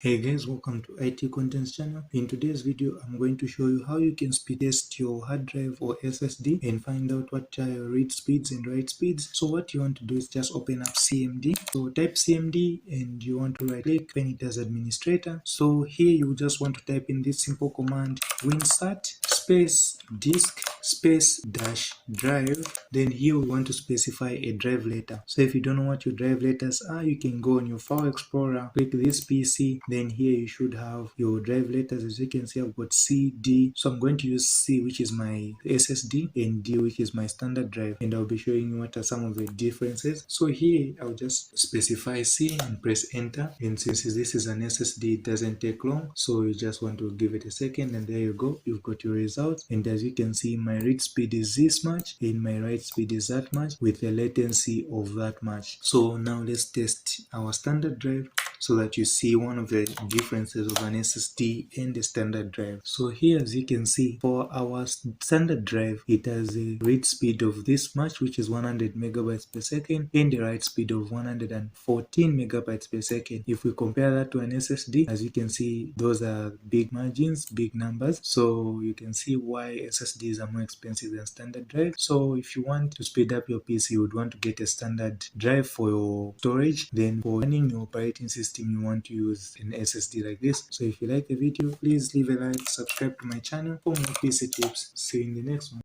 Hey guys, welcome to IT Contents channel. In today's video, I'm going to show you how you can speed test your hard drive or SSD and find out what are your read speeds and write speeds. So what you want to do is just open up CMD. So type CMD and you want to right click, open it as administrator. So here you just want to type in this simple command, winsert space disk space dash drive. Then here we want to specify a drive letter. So if you don't know what your drive letters are, you can go on your file explorer, click this PC, then here you should have your drive letters. As you can see, I've got C, D. So I'm going to use C, which is my SSD, and D, which is my standard drive, and I'll be showing you what are some of the differences. So here I'll just specify C and press enter, and since this is an SSD, it doesn't take long, so you just want to give it a second, and there you go, you've got your results. And as you can see, my read speed is this much and my write speed is that much with a latency of that much. So now let's test our standard drive so that you see one of the differences of an SSD and the standard drive. So here, as you can see, for our standard drive, it has a read speed of this much, which is 100 megabytes per second, and a write speed of 114 megabytes per second. If we compare that to an SSD, as you can see, those are big margins, big numbers. So you can see why SSDs are more expensive than standard drive. So if you want to speed up your PC, you would want to get a standard drive for your storage. Then for running your operating system, you want to use an SSD like this. So if you like the video, please leave a like, subscribe to my channel for more PC tips. See you in the next one.